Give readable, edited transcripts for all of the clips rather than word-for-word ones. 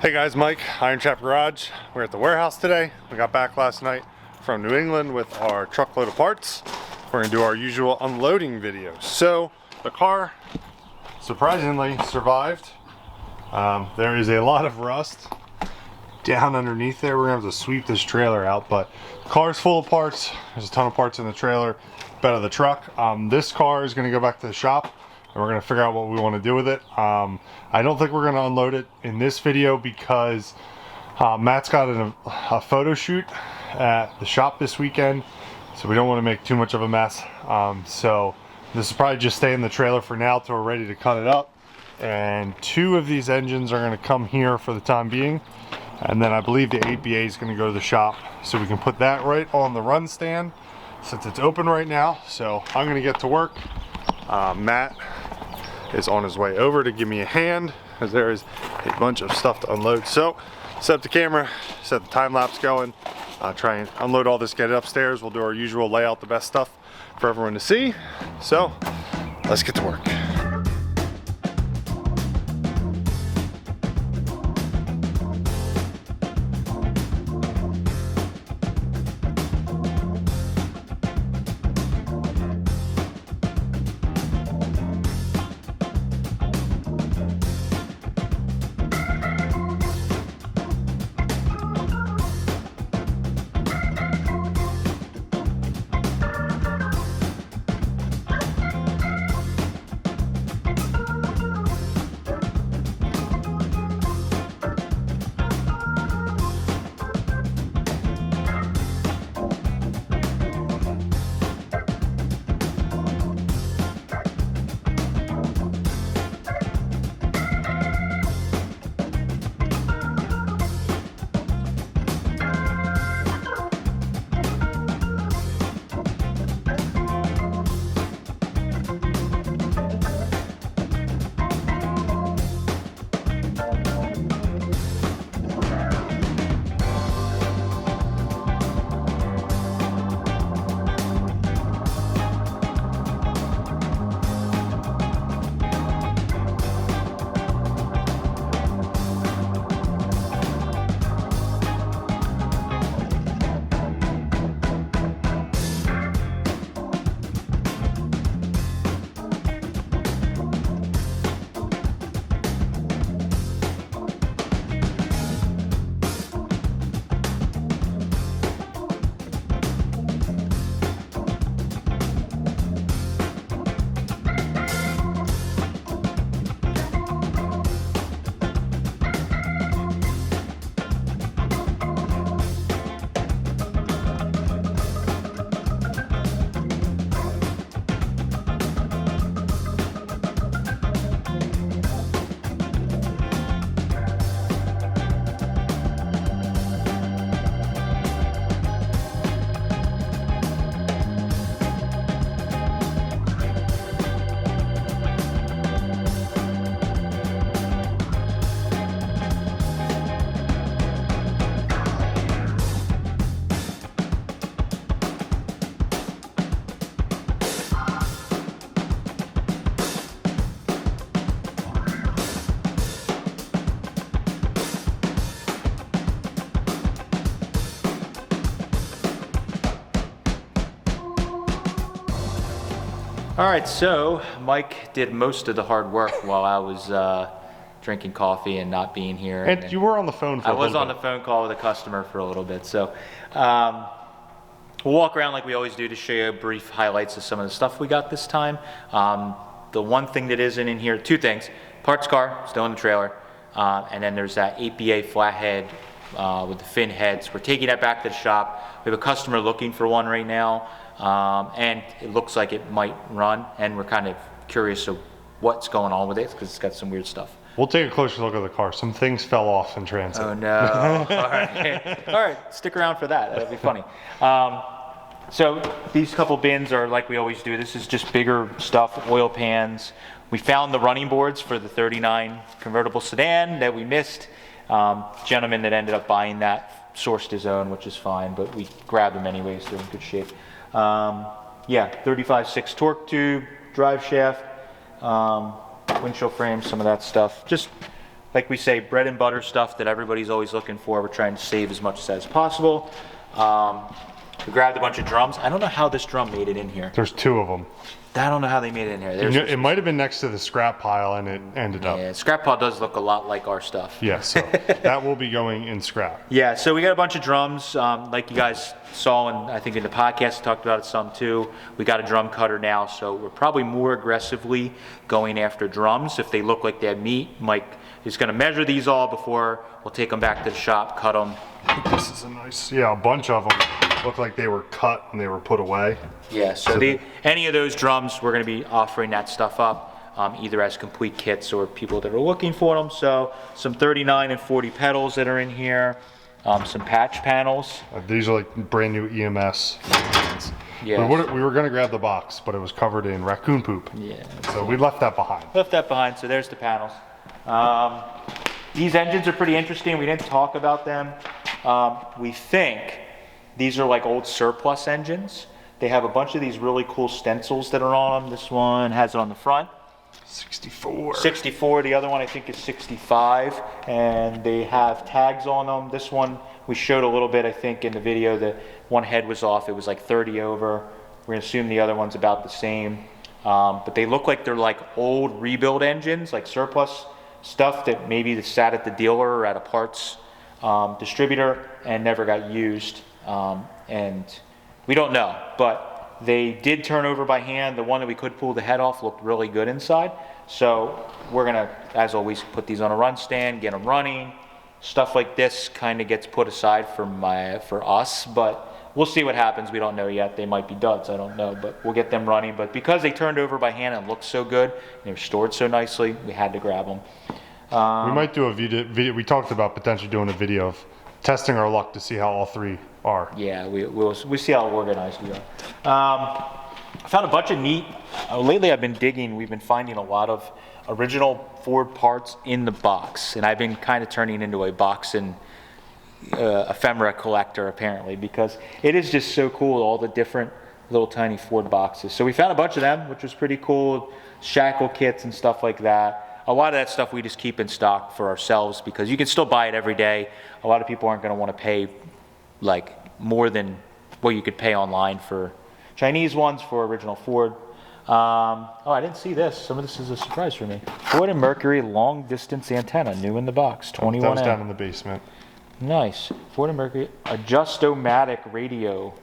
Hey guys, Mike, IronTrap Garage. We're at the warehouse today. We got back last night from New England with our truckload of parts. We're gonna do our usual unloading video. So the car surprisingly survived. There is a lot of rust down underneath there. We're gonna have to sweep this trailer out, but the car's full of parts. There's a ton of parts in the trailer, bed of the truck. This car is gonna go back to the shop and we're gonna figure out what we wanna do with it. I don't think we're gonna unload it in this video because Matt's got a photo shoot at the shop this weekend, so we don't wanna make too much of a mess. So this will probably just stay in the trailer for now till we're ready to cut it up. And 2 of these engines are gonna come here for the time being. And then I believe the 8BA is gonna go to the shop, so we can put that right on the run stand since it's open right now. So I'm gonna get to work. Matt is on his way over to give me a hand as there is a bunch of stuff to unload. So set up the camera, set the time lapse going, try and unload all this, get it upstairs. We'll do our usual layout, the best stuff for everyone to see. So let's get to work. All right, so Mike did most of the hard work while I was drinking coffee and not being here. And you were on the phone for a little bit. I was on the phone call with a customer for a little bit. So we'll walk around like we always do to show you brief highlights of some of the stuff we got this time. The one thing that isn't in here, 2 things. Parts car, still in the trailer. And then there's that 8BA flathead with the fin heads. We're taking that back to the shop. We have a customer looking for one right now. And it looks like it might run, and we're kind of curious of what's going on with it because it's got some weird stuff. We'll take a closer look at the car. Some things fell off in transit. Oh no. All right. All right, stick around for that. That'll be funny. So these couple bins are like we always do. This is just bigger stuff, oil pans. We found the running boards for the 39 convertible sedan that we missed. Gentleman that ended up buying that sourced his own, which is fine, but we grabbed them anyways. They're in good shape. Yeah, 35/6 torque tube, drive shaft, windshield frame, some of that stuff. Just like we say, bread and butter stuff that everybody's always looking for. We're trying to save as much as possible. We grabbed a bunch of drums. I don't know how this drum made it in here. There's 2 of them. I don't know how they made it in here. It might have been next to the scrap pile and it ended up. Yeah, scrap pile does look a lot like our stuff. Yeah, so that will be going in scrap. Yeah, so we got a bunch of drums, like you guys saw, and I think in the podcast we talked about it some too. We got a drum cutter now, so we're probably more aggressively going after drums. If they look like they have meat, Mike is going to measure these all before we'll take them back to the shop, cut them. This is a nice, a bunch of them look like they were cut and they were put away. Yeah, so any of those drums, we're going to be offering that stuff up, either as complete kits or people that are looking for them. So some 39 and 40 pedals that are in here, some patch panels. These are like brand new EMS. Yeah. We were going to grab the box, but it was covered in raccoon poop. Yeah. So we left that behind. So there's the panels. These engines are pretty interesting. We didn't talk about them. We think these are like old surplus engines. They have a bunch of these really cool stencils that are on them. This one has it on the front. 64. 64. The other one I think is 65. And they have tags on them. This one we showed a little bit, I think, in the video. That one head was off. It was like 30 over. We're going to assume the other one's about the same. But they look like they're like old rebuild engines, like surplus stuff that maybe sat at the dealer or at a parts distributor and never got used. And we don't know, but they did turn over by hand. The one that we could pull the head off looked really good inside. So we're gonna, as always, put these on a run stand, get them running. Stuff like this kind of gets put aside for us, but we'll see what happens. We don't know yet. They might be duds, I don't know, but we'll get them running. But because they turned over by hand and looked so good, and they were stored so nicely, we had to grab them. We might do a video. We talked about potentially doing a video of testing our luck to see how all 3 are. Yeah, we'll see how organized we are. I found a bunch of neat, lately I've been digging, we've been finding a lot of original Ford parts in the box, and I've been kind of turning into a box and ephemera collector apparently, because it is just so cool, all the different little tiny Ford boxes. So we found a bunch of them, which was pretty cool, shackle kits and stuff like that. A lot of that stuff we just keep in stock for ourselves because you can still buy it every day. A lot of people aren't going to want to pay like more than what you could pay online for Chinese ones for original Ford. Oh, I didn't see this. Some of this is a surprise for me. Ford and Mercury long distance antenna, new in the box, 21M. That was down in the basement. Nice. Ford and Mercury adjustomatic radio.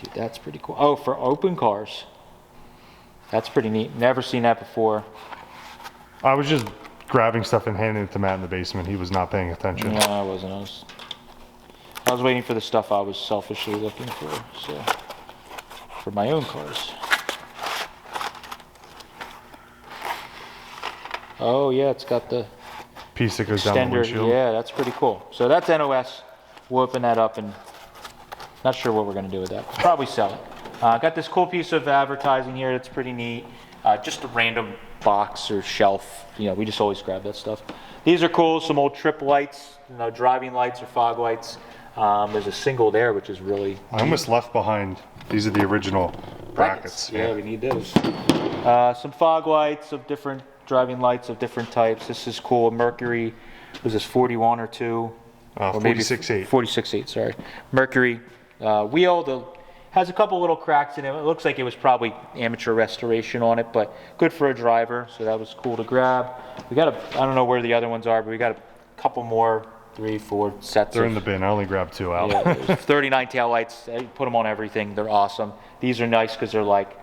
Dude, that's pretty cool. Oh, for open cars. That's pretty neat. Never seen that before. I was just grabbing stuff and handing it to Matt in the basement. He was not paying attention. No, I wasn't. I was waiting for the stuff I was selfishly looking for. So, for my own cars. Oh yeah, it's got the piece that goes down the windshield. Yeah, that's pretty cool. So that's NOS. We'll open that up and not sure what we're going to do with that. Probably sell it. Got this cool piece of advertising here that's pretty neat. Just a random box or shelf. You know, we just always grab that stuff. These are cool. Some old trip lights, driving lights or fog lights. There's a single there, which is really neat. I almost left behind. These are the original brackets. Yeah, we need those. Some fog lights of different driving lights of different types. This is cool. Mercury, was this 41 or 2? 46.8. 46.8, sorry. Mercury wheel. Has a couple little cracks in it. It looks like it was probably amateur restoration on it, but good for a driver, so that was cool to grab. We got I don't know where the other ones are, but we got a couple more, 3, 4 sets. They're in the bin. I only grabbed 2 out. Yeah, there's 39 taillights. I put them on everything. They're awesome. These are nice because they're like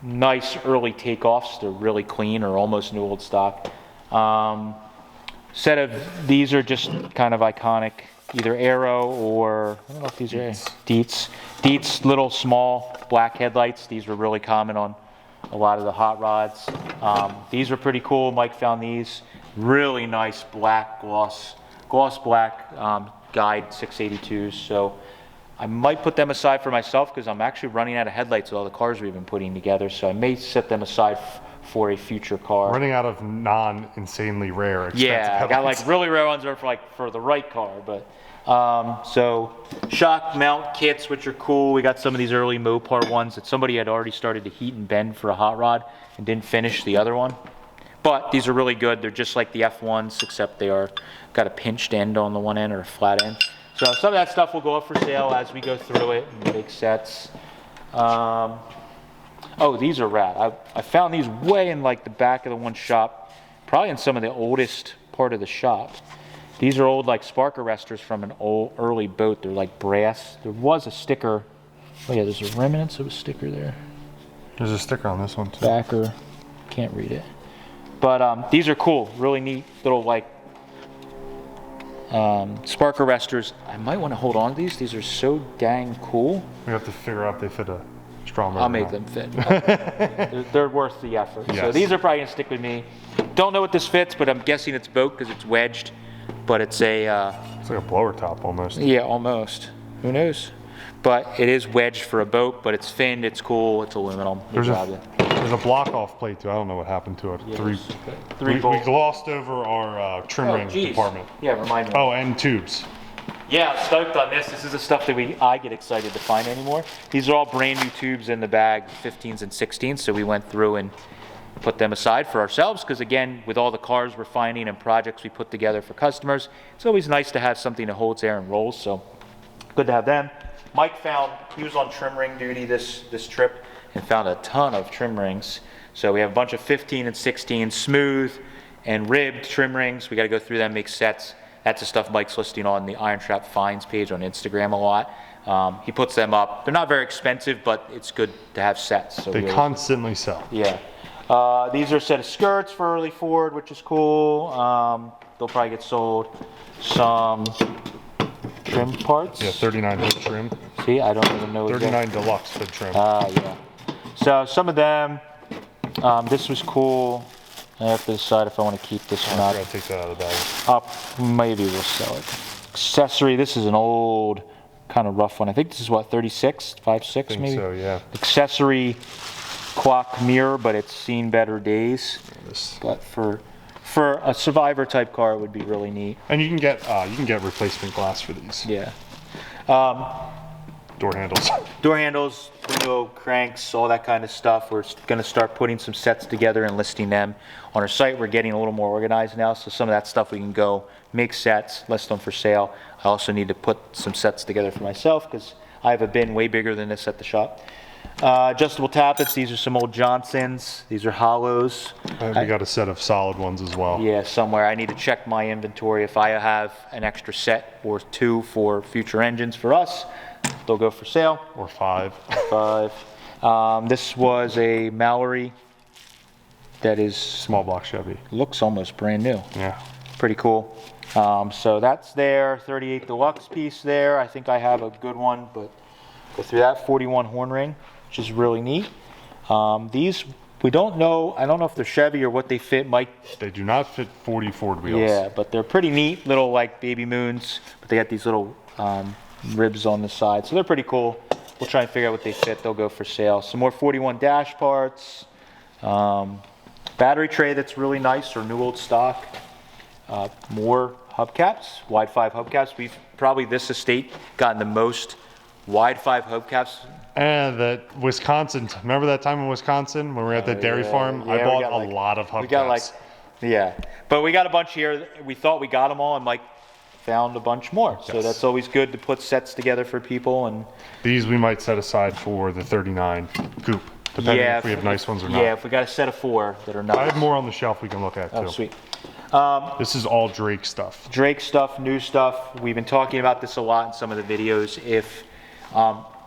nice early takeoffs. They're really clean or almost new old stock. Set of these are just kind of iconic, either Aero or I don't know if these are Dietz. Dietz little small black headlights. These were really common on a lot of the hot rods. These are pretty cool. Mike found these really nice black gloss black guide 682s. So I might put them aside for myself because I'm actually running out of headlights with all the cars we've been putting together. So I may set them aside for a future car. Running out of non-insanely rare, expensive headlights. I got like really rare ones that are for the right car, but so shock mount kits, which are cool. We got some of these early Mopar ones that somebody had already started to heat and bend for a hot rod and didn't finish the other one. But these are really good. They're just like the F1s, except they are got a pinched end on the one end or a flat end. So some of that stuff will go up for sale as we go through it and make sets. Oh, these are rad. I found these way in like the back of the one shop, probably in some of the oldest part of the shop. These are old like spark arresters from an old early boat. They're like brass. There was a sticker. Oh yeah, there's a remnants of a sticker there. There's a sticker on this one too. Backer, can't read it. But these are cool, really neat little like spark arresters. I might want to hold on to these. These are so dang cool. We have to figure out if they fit a straw motor. I'll make them fit. They're worth the effort. Yes. So these are probably gonna stick with me. Don't know what this fits, but I'm guessing it's boat because it's wedged. But it's a it's like a blower top almost. yeah, almost. Who knows? But it is wedged for a boat, but it's finned, it's cool, it's aluminum. There's a block off plate too. I don't know what happened to it. Yeah, we bolts. glossed over our trim ring department. Yeah, remind me. Oh, and tubes. Yeah, I'm stoked on this. This is the stuff that I get excited to find anymore. These are all brand new tubes in the bag, 15s and 16s, so we went through and put them aside for ourselves because again, with all the cars we're finding and projects we put together for customers, it's always nice to have something that holds air and rolls, so good to have them. Mike found, he was on trim ring duty this trip and found a ton of trim rings. So we have a bunch of 15 and 16 smooth and ribbed trim rings. We got to go through them, make sets. That's the stuff Mike's listing on the IronTrap finds page on Instagram a lot. He puts them up. They're not very expensive, but it's good to have sets. So they constantly sell. Yeah. These are a set of skirts for early Ford, which is cool. They'll probably get sold. Some trim parts. Yeah, 39 hood trim. See, I don't even know. 39 deluxe hood trim. Yeah. So some of them, this was cool. I have to decide if I want to keep this or not. I gotta take that out of the bag. Maybe we'll sell it. Accessory, this is an old, kind of rough one. I think this is what, 36, 5.6 maybe? So, yeah. Accessory clock mirror, but it's seen better days. But for a survivor type car, it would be really neat. And you can get replacement glass for these. Yeah. Door handles. Door handles, window cranks, all that kind of stuff. We're going to start putting some sets together and listing them on our site. We're getting a little more organized now, so some of that stuff we can go make sets, list them for sale. I also need to put some sets together for myself because I have a bin way bigger than this at the shop. Adjustable tappets, these are some old Johnsons. These are hollows. We got a set of solid ones as well. Yeah, somewhere. I need to check my inventory. If I have an extra set or two for future engines for us, they'll go for sale. Or 5. 5. This was a Mallory that is... Small block Chevy. Looks almost brand new. Yeah. Pretty cool. So that's there. 38 Deluxe piece there. I think I have a good one, but go through that. 41 horn ring, which is really neat. These, we don't know. I don't know if they're Chevy or what they fit. Mike. They do not fit 40 Ford wheels. Yeah, but they're pretty neat. Little like baby moons, but they got these little ribs on the side, so they're pretty cool. We'll try and figure out what they fit. They'll go for sale. Some more 41 dash parts. Battery tray that's really nice or new old stock. More hubcaps, wide 5 hubcaps. We've probably this estate gotten the most wide 5 hubcaps. And that Wisconsin, remember that time in Wisconsin when we were at the dairy farm? Yeah, I bought a lot of hubcaps. We got yeah, but we got a bunch here. We thought we got them all, and Mike found a bunch more. So that's always good to put sets together for people. And these we might set aside for the 39 coupe, depending if we have nice ones or not. Yeah, if we got a set of 4 that are nice. I have more on the shelf we can look at too. Oh, sweet. This is all Drake stuff. Drake stuff, new stuff. We've been talking about this a lot in some of the videos. If,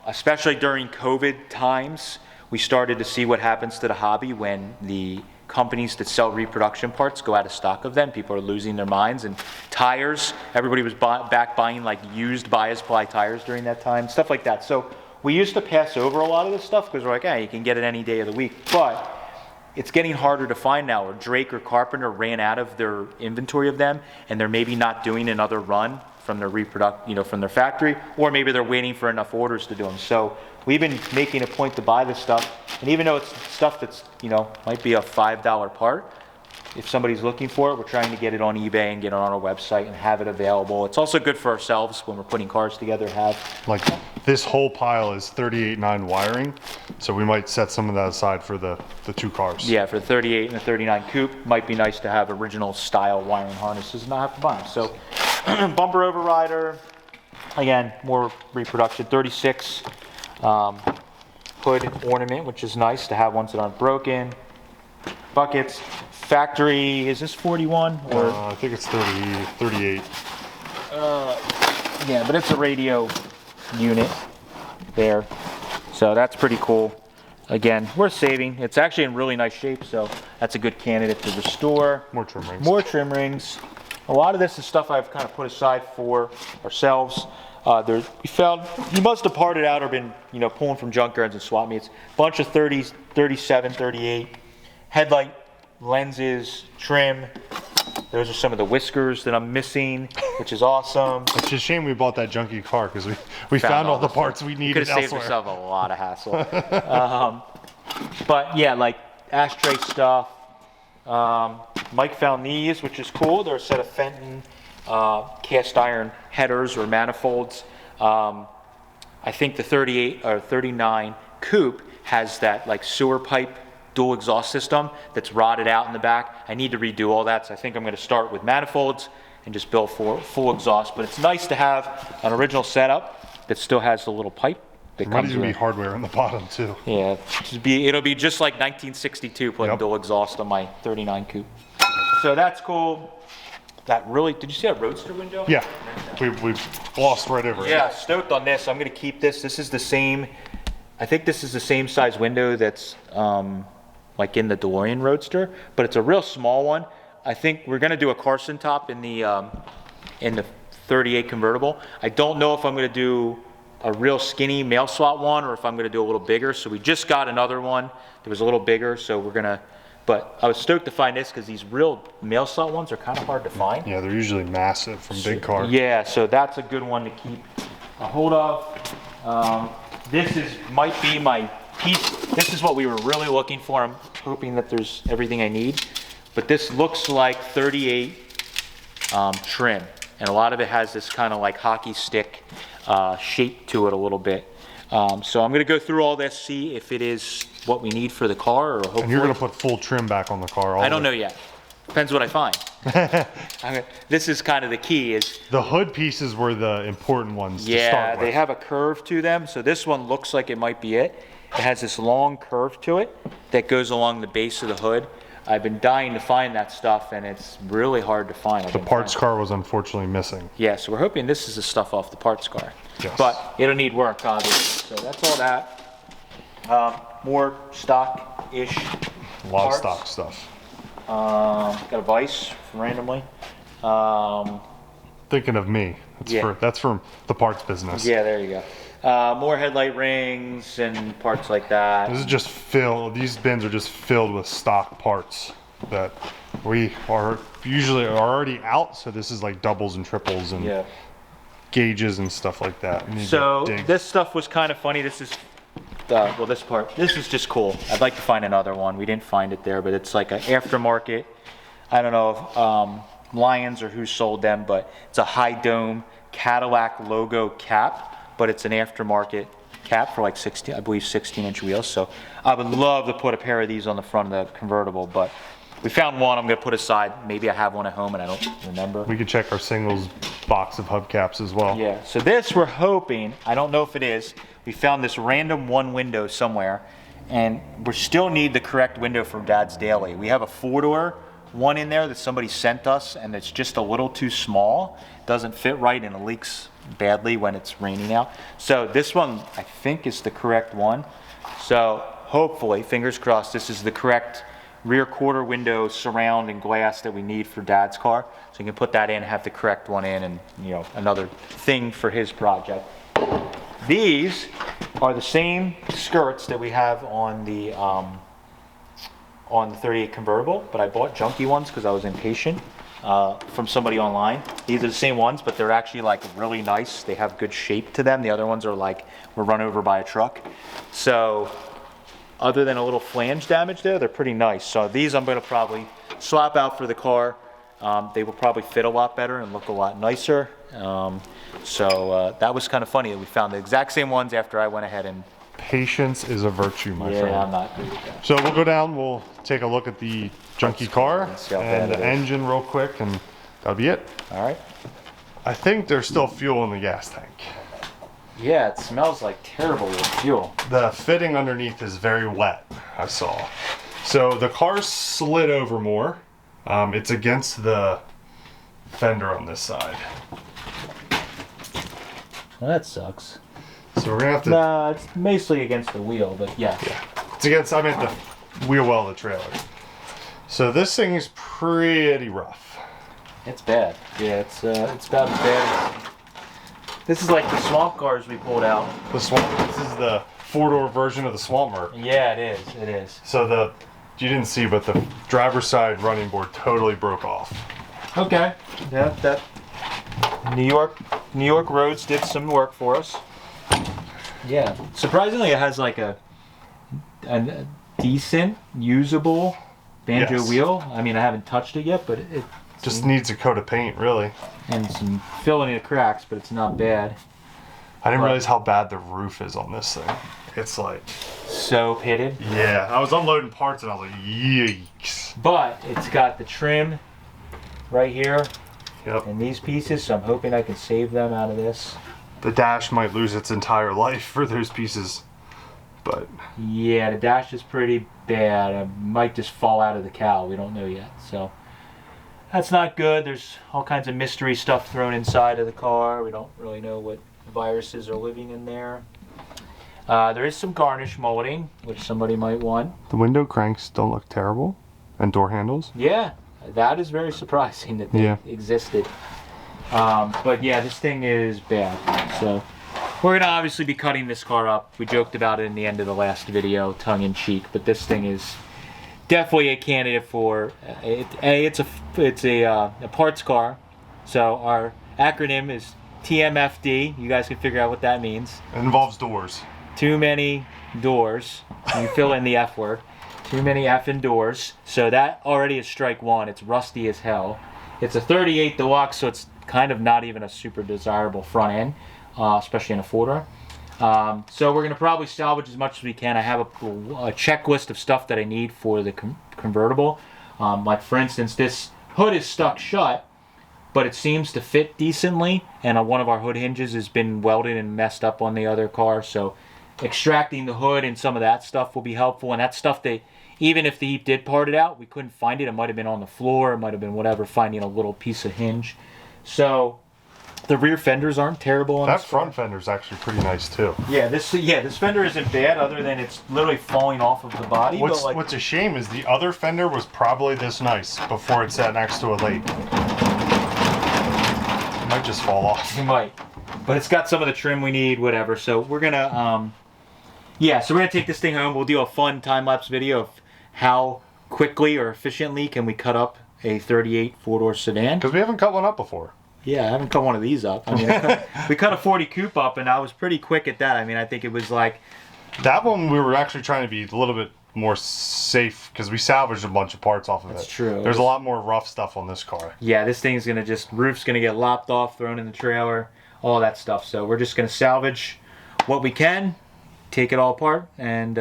especially during COVID times, we started to see what happens to the hobby when the companies that sell reproduction parts go out of stock of them. People are losing their minds. And tires, everybody was back buying like used buy-as-ply tires during that time, stuff like that. So we used to pass over a lot of this stuff because we're like, hey, you can get it any day of the week. But it's getting harder to find now, or Drake or Carpenter ran out of their inventory of them, and they're maybe not doing another run from their from their factory, or maybe they're waiting for enough orders to do them. So we've been making a point to buy this stuff, and even though it's stuff that's might be a $5 part, if somebody's looking for it. We're trying to get it on eBay and get it on our website and have it available. It's also good for ourselves when we're putting cars together. Like this whole pile is 38.9 wiring, so we might set some of that aside for the two cars. Yeah, for the 38 and the 39 coupe, might be nice to have original style wiring harnesses and not have to buy them. So bumper overrider, again, more reproduction. 36 hood ornament, which is nice to have ones that aren't broken. Buckets, factory, is this 41 or? I think it's 38. Yeah, but it's a radio unit there, so that's pretty cool. Again, we're saving. It's actually in really nice shape, so that's a good candidate to restore. More trim rings. More trim rings. A lot of this is stuff I've kind of put aside for ourselves. We found, you must have parted out or been, pulling from junkyards and swap meets. Bunch of 30s, 37, 38. Headlight, lenses, trim. Those are some of the whiskers that I'm missing, which is awesome. It's a shame we bought that junky car because we found all the parts we needed elsewhere. Could have saved yourself a lot of hassle. But yeah, like ashtray stuff. Mike found these, which is cool. They're a set of Fenton cast iron headers or manifolds. I think the 38 or 39 coupe has that like sewer pipe dual exhaust system that's rotted out in the back. I need to redo all that, so I think I'm going to start with manifolds and just build for full exhaust. But it's nice to have an original setup that still has the little pipe that Might comes even with. be hardware on the bottom too. Yeah, it'll be just like 1962 putting dual exhaust on my 39 coupe. So that's cool. That really, did you see that Roadster window? Yeah, we glossed right over it. Yeah, stoked on this. I'm going to keep this. This is the same, I think this is the same size window that's like in the DeLorean Roadster, but it's a real small one. I think we're going to do a Carson top in the 38 convertible. I don't know if I'm going to do a real skinny mail slot one or if I'm going to do a little bigger. So we just got another one that was a little bigger, so we're going to, but I was stoked to find this because these real mail slot ones are kind of hard to find. Yeah, they're usually massive from big cars. Yeah, so that's a good one to keep a hold of. This might be my piece. This is what we were really looking for. I'm hoping that there's everything I need. But this looks like 38 trim. And a lot of it has this kind of like hockey stick shape to it a little bit. So I'm going to go through all this, see if it is what we need for the car. Or hopefully. And you're going to put full trim back on the car. I don't know yet. Depends what I find. This is kind of the key. Is the hood pieces were the important ones to yeah, start with. they have a curve to them. So this one looks like it might be it. It has this long curve to it that goes along the base of the hood. I've been dying to find that stuff, and it's really hard to find. The parts car was unfortunately missing. Yeah, so we're hoping this is the stuff off the parts car. Yes. But it'll need work, obviously. So that's all that. More stock-ish A lot of stock stuff. Got a vise randomly. Thinking of me. That's from the parts business. Yeah, there you go. More headlight rings and parts like that. This is just filled. These bins are just filled with stock parts that we are usually already out. So this is like doubles and triples and gauges and stuff like that. So this stuff was kind of funny. This is well, this part. This is just cool. I'd like to find another one. We didn't find it there, but it's like an aftermarket. I don't know if Lions or who sold them, but it's a high dome Cadillac logo cap. But it's an aftermarket cap for like 16, I believe 16-inch wheels. So I would love to put a pair of these on the front of the convertible, but we found one I'm gonna put aside. Maybe I have one at home and I don't remember. We could check our singles box of hubcaps as well. Yeah, so this we're hoping, I don't know if it is, we found this random one window somewhere and we still need the correct window from Dad's Daily. We have a 4-door one in there that somebody sent us and it's just a little too small. It doesn't fit right and it leaks badly when it's raining out. So this one I think is the correct one. So hopefully, fingers crossed, this is the correct rear quarter window surround and glass that we need for Dad's car. So you can put that in, have the correct one in, and another thing for his project. These are the same skirts that we have on the 38 convertible, but I bought junky ones because I was impatient. From somebody online. These are the same ones, but they're actually like really nice. They have good shape to them. The other ones are like were run over by a truck. So other than a little flange damage there, they're pretty nice. So these I'm going to probably swap out for the car. They will probably fit a lot better and look a lot nicer. So that was kind of funny that we found the exact same ones after I went ahead and... Patience is a virtue, my friend. Yeah, I'm not good with that. So we'll go down, we'll take a look at the junky car and the engine real quick, and that'll be it. All right. I think there's still fuel in the gas tank. Yeah, it smells like terrible with fuel. The fitting underneath is very wet, I saw. So the car's slid over more. It's against the fender on this side. Well, that sucks. So we're gonna have to... Nah, it's mostly against the wheel, but yeah. It's against, I meant the wheel well of the trailer. So this thing is pretty rough. It's bad. Yeah, it's about as bad as... This is like the swamp cars we pulled out. The swamp, this is the four-door version of the Swamp Merc. Yeah, it is. It is. So you didn't see, but the driver's side running board totally broke off. Okay. Yeah, that New York roads did some work for us. Yeah. Surprisingly, it has like a decent, usable banjo wheel. I mean, I haven't touched it yet, but it just needs a coat of paint, really. And some filling of cracks, but it's not bad. I didn't realize how bad the roof is on this thing. It's like... so pitted. Yeah, I was unloading parts and I was like, yikes. But it's got the trim right here. Yep. And these pieces, so I'm hoping I can save them out of this. The dash might lose its entire life for those pieces, but... Yeah, the dash is pretty bad. It might just fall out of the cowl. We don't know yet, so... That's not good. There's all kinds of mystery stuff thrown inside of the car. We don't really know what viruses are living in there. There is some garnish molding, which somebody might want. The window cranks don't look terrible, and door handles. Yeah, that is very surprising that they existed. But yeah, this thing is bad. So we're gonna obviously be cutting this car up. We joked about it in the end of the last video, tongue in cheek, but this thing is definitely a candidate for it's a parts car. So our acronym is TMFD. You guys can figure out what that means. It involves doors. Too many doors. You fill in the F word. Too many effing doors. So that already is strike one. It's rusty as hell. It's a 38 deluxe, so it's kind of not even a super desirable front end, especially in a four-door. So we're going to probably salvage as much as we can. I have a checklist of stuff that I need for the convertible. Like for instance, this hood is stuck shut, but it seems to fit decently, and one of our hood hinges has been welded and messed up on the other car, so extracting the hood and some of that stuff will be helpful. And that's stuff that even if the heap did part it out, we couldn't find it. It might have been on the floor, it might have been whatever, finding a little piece of hinge. So the rear fenders aren't terrible on that this front fender is actually pretty nice too. Yeah, this fender isn't bad, other than it's literally falling off of the body. What's a shame is the other fender was probably this nice before it sat next to a lake. It might just fall off. It might, but it's got some of the trim we need, whatever. So we're gonna so we're gonna take this thing home. We'll do a fun time-lapse video of how quickly or efficiently can we cut up a 38 four-door sedan. Because we haven't cut one up before. Yeah, I haven't cut one of these up. I mean, we cut a 40 coupe up, and I was pretty quick at that. I mean, I think it was like... That one we were actually trying to be a little bit more safe, because we salvaged a bunch of parts off of it. That's true. There's a lot more rough stuff on this car. Yeah, this thing's going to just... Roof's going to get lopped off, thrown in the trailer, all that stuff. So we're just going to salvage what we can, take it all apart, and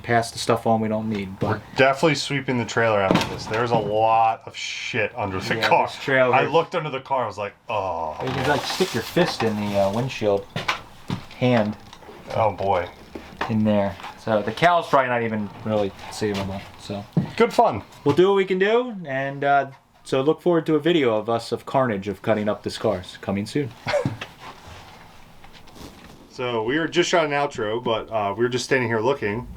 pass the stuff on we don't need. But we're definitely sweeping the trailer out of this. There's a lot of shit under the car. This trailer, I looked under the car, I was like, oh. You can like stick your fist in the windshield, hand. Oh boy. In there. So the cow's probably not even really savable. So good fun. We'll do what we can do, and so look forward to a video of us of carnage of cutting up this car. It's coming soon. So we were just shot an outro, but we were just standing here looking.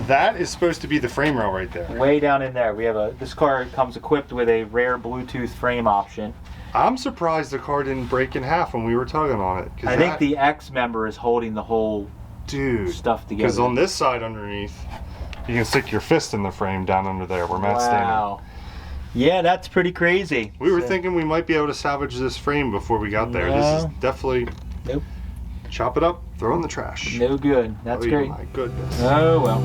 That is supposed to be the frame rail right there. Way down in there. We have this car comes equipped with a rare Bluetooth frame option. I'm surprised the car didn't break in half when we were tugging on it. I think the X member is holding the whole stuff together. Because on this side underneath, you can stick your fist in the frame down under there where Matt's standing. Wow. Yeah, that's pretty crazy. We were thinking we might be able to salvage this frame before we got there. This is definitely... Nope. Chop it up, throw it in the trash. No good. That's great. My goodness. Oh well.